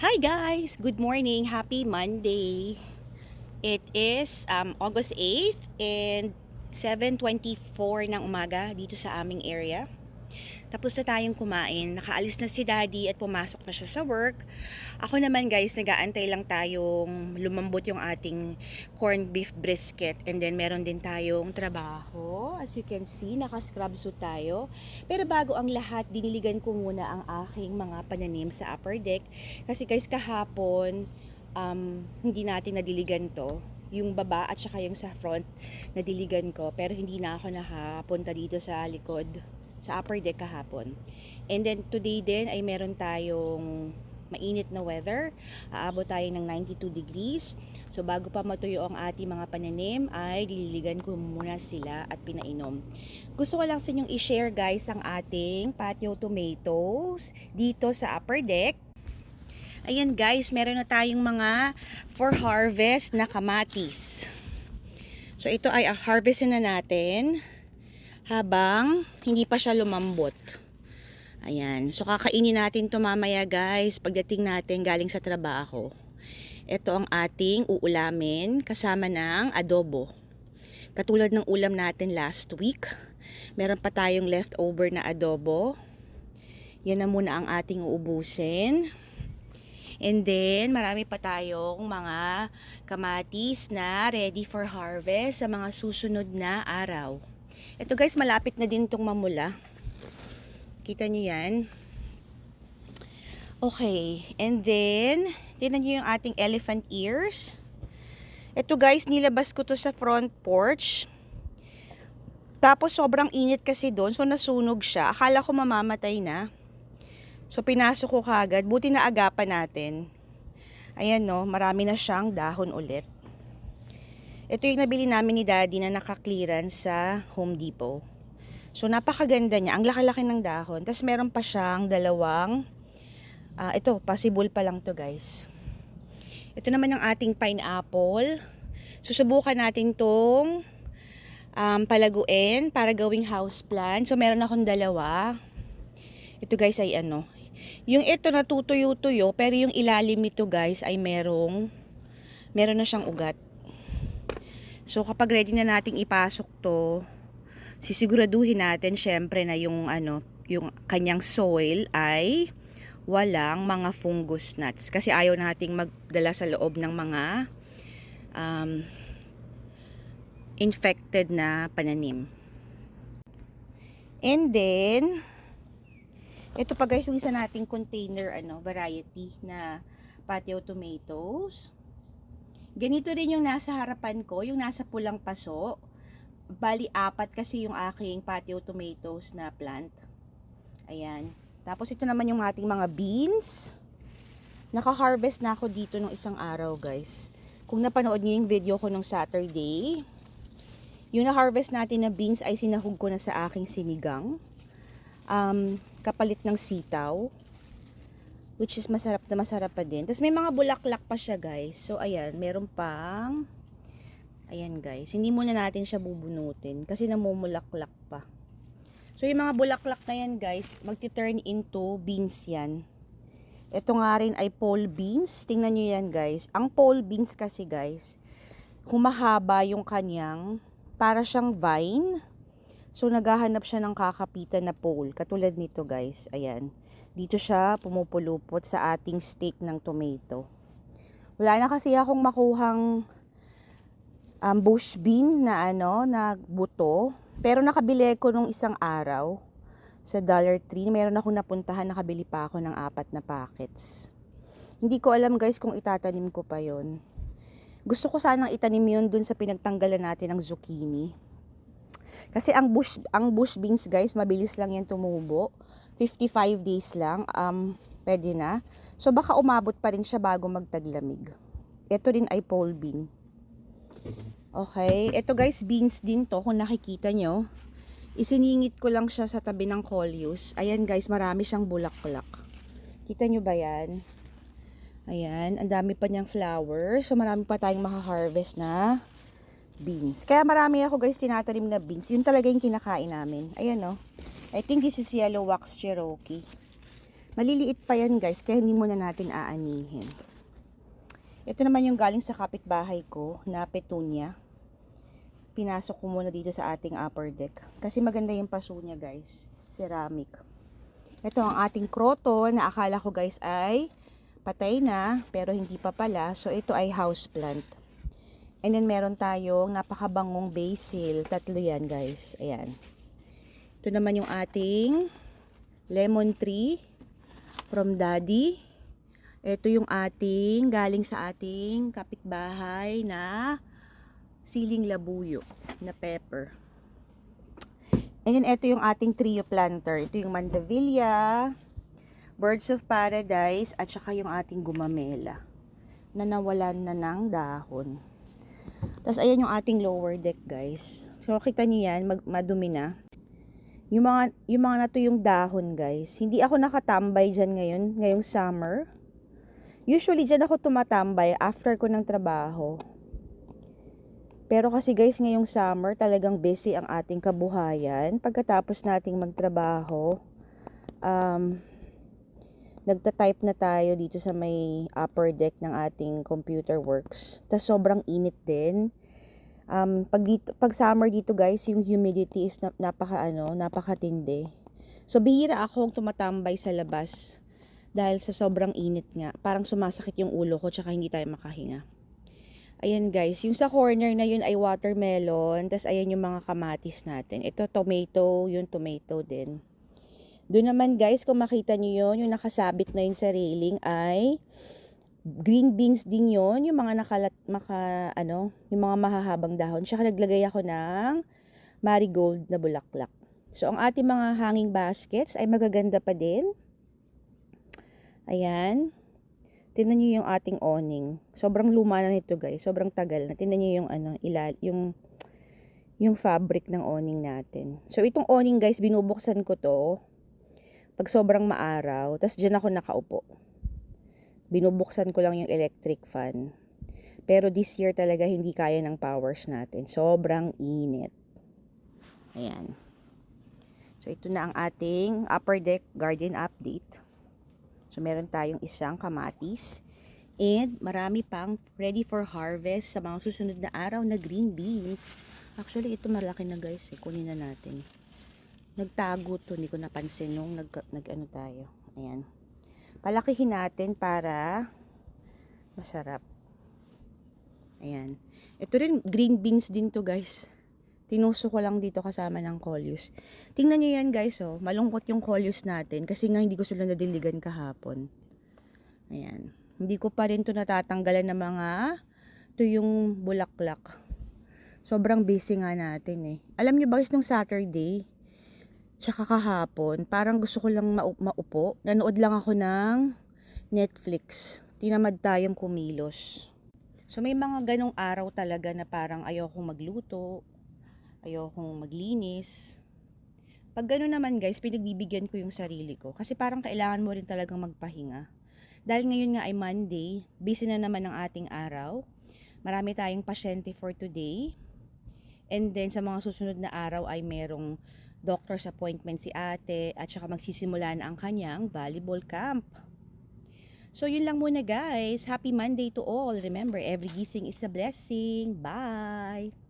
Hi guys! Good morning! Happy Monday! It is August 8th and 7:24 ng umaga dito sa aming area. Tapos na tayong kumain. Nakaalis na si Daddy at pumasok na siya sa work. Ako naman guys, nag-aantay lang tayong lumambot yung ating corned beef brisket. And then meron din tayong trabaho. As you can see, naka-scrub suit tayo. Pero bago ang lahat, diniligan ko muna ang aking mga pananim sa upper deck. Kasi guys, kahapon, hindi natin nadiligan to. Yung baba at saka yung sa front, nadiligan ko. Pero hindi na ako nakapunta dito sa likod, sa upper deck kahapon. And then today din ay meron tayong mainit na weather. Aabot tayo ng 92 degrees. So bago pa matuyo ang ating mga pananim ay dililigan ko muna sila at pinainom. Gusto ko lang sa inyong i-share guys ang ating patio tomatoes dito sa upper deck. Ayan guys, meron na tayong mga for harvest na kamatis. So ito ay harvestin na natin habang hindi pa siya lumambot. Ayan. So kakainin natin to mamaya guys pagdating natin galing sa trabaho. Ito ang ating uulamin kasama ng adobo. Katulad ng ulam natin last week. Meron pa tayong leftover na adobo. Yan na muna ang ating uubusin. And then marami pa tayong mga kamatis na ready for harvest sa mga susunod na araw. Ito guys, malapit na din itong mamula. Kita nyo yan. Okay. And then, tingnan nyo yung ating elephant ears. Ito guys, nilabas ko to sa front porch. Tapos sobrang init kasi doon. So nasunog siya. Akala ko mamamatay na. So pinasok ko kagad. Buti na agapan natin. Ayan no, marami na siyang dahon ulit. Ito yung nabili namin ni Daddy na naka-clearance sa Home Depot. So napakaganda niya. Ang laki-laki ng dahon. Tapos meron pa siyang dalawang, ito, possible pa lang to guys. Ito naman yung ating pineapple. Susubukan natin tong palaguin para gawing house plant. So meron akong dalawa. Ito guys ay ano. Yung ito natutuyo-tuyo pero yung ilalim nito guys ay meron na siyang ugat. So kapag ready na nating ipasok to, sisiguraduhin natin syempre na yung yung kanyang soil ay walang mga fungus nuts kasi ayaw nating magdala sa loob ng mga infected na pananim. And then ito pa guys yung isa nating container variety na patio tomatoes. Ganito rin yung nasa harapan ko, yung nasa pulang paso. Bali, 4 kasi yung aking patio tomatoes na plant. Ayan. Tapos ito naman yung ating mga beans. Naka-harvest na ako dito ng isang araw guys. Kung napanood niyo yung video ko nung Saturday, yung na-harvest natin na beans ay sinahog ko na sa aking sinigang. Kapalit ng sitaw. Which is masarap na masarap pa din. Tapos may mga bulaklak pa siya guys. So ayan, meron pang, ayan guys, hindi muna natin siya bubunutin kasi namumulaklak pa. So yung mga bulaklak na yan guys, magti-turn into beans yan. Ito nga rin ay pole beans. Tingnan nyo yan guys. Ang pole beans kasi guys, humahaba yung kanyang, para siyang vine. So naghahanap siya ng kakapitan na pole. Katulad nito guys, ayan. Dito siya pumupulupot sa ating stick ng tomato. Wala na kasi akong makuhang bush bean na na buto. Pero nakabili ko nung isang araw sa Dollar Tree. Meron akong napuntahan, nakabili pa ako ng 4 na packets. Hindi ko alam guys kung itatanim ko pa yon. Gusto ko sanang itanim yun dun sa pinagtanggalan natin ng zucchini. Kasi ang bush beans guys, mabilis lang yan tumubo. 55 days lang, pwede na. So baka umabot pa rin siya bago magtaglamig. Ito din ay pole bean. Okay, ito guys, beans din to kung nakikita nyo. Isiningit ko lang siya sa tabi ng coleus. Ayan guys, marami siyang bulaklak. Kita nyo ba yan? Ayan, ang dami pa niyang flowers. So marami pa tayong maka-harvest na beans. Kaya marami ako guys tinatanim na beans. Yun talaga yung kinakain namin. Ayan o. I think this is yellow wax Cherokee. Maliliit pa yan guys, kaya hindi muna natin aanihin. Ito naman yung galing sa kapitbahay ko na petunia. Pinasok ko muna dito sa ating upper deck. Kasi maganda yung paso niya guys. Ceramic. Ito ang ating croton na akala ko guys ay patay na, pero hindi pa pala. So ito ay house plant. And then meron tayong napakabangong basil. Tatlo yan guys. Ayan. Ito naman yung ating lemon tree from Daddy. Ito yung ating galing sa ating kapitbahay na siling labuyo na pepper. And then ito yung ating trio planter. Ito yung mandevilla, birds of paradise, at saka yung ating gumamela na nawalan na ng dahon. Tapos ayan yung ating lower deck guys. So kita niyo yan, madumi na. Yung mga natuyong dahon guys, hindi ako nakatambay dyan ngayong summer. Usually dyan ako tumatambay after ko ng trabaho. Pero kasi guys, ngayong summer talagang busy ang ating kabuhayan. Pagkatapos nating magtrabaho, nagta-type na tayo dito sa may upper deck ng ating computer works. Tapos sobrang init din. Pag summer dito guys, yung humidity is napakatindi. So bihira akong tumatambay sa labas dahil sa sobrang init nga. Parang sumasakit yung ulo ko tsaka hindi tayo makahinga. Ayan guys, yung sa corner na yun ay watermelon, tas ayan yung mga kamatis natin. Ito tomato, yung tomato din. Doon naman guys, kung makita nyo yun, yung nakasabit na yun sa railing ay green beans din yun, yung mga yung mga mahahabang dahon. Tsaka naglagay ako ng marigold na bulaklak. So, ang ating mga hanging baskets ay magaganda pa din. Ayan. Tingnan niyo yung ating awning. Sobrang luma na nito, guys. Sobrang tagal na. Tingnan niyo yung fabric ng awning natin. So, itong awning, guys, binubuksan ko to pag sobrang maaraw. Tapos, dyan ako nakaupo. Binubuksan ko lang yung electric fan. Pero this year talaga hindi kaya ng powers natin. Sobrang init. Ayan. So, ito na ang ating upper deck garden update. So, meron tayong isang kamatis. And marami pang ready for harvest sa mga susunod na araw na green beans. Actually, ito malaki na guys. Kunin na natin. Nagtago to. Hindi ko napansin nung nag-ano tayo. Ayan. Palakihin natin para masarap. Ayan. Ito rin, green beans din to guys. Tinuso ko lang dito kasama ng coleus. Tingnan nyo yan guys, oh. Malungkot yung coleus natin kasi nga hindi ko sila nadiligan kahapon. Ayan. Hindi ko pa rin to natatanggalan ng mga yung bulaklak. Sobrang busy nga natin eh. Alam nyo ba guys, nung Saturday, tsaka kahapon, parang gusto ko lang maupo. Nanood lang ako ng Netflix. Tinamad tayong kumilos. So may mga ganong araw talaga na parang ayokong magluto, ayokong maglinis. Pag gano'n naman guys, pinagbibigyan ko yung sarili ko. Kasi parang kailangan mo rin talagang magpahinga. Dahil ngayon nga ay Monday, busy na naman ang ating araw. Marami tayong pasyente for today. And then sa mga susunod na araw ay merong doctor's appointment si ate at saka magsisimula na ang kanyang volleyball camp. So yun lang muna guys. Happy Monday to all. Remember, every gising is a blessing. Bye!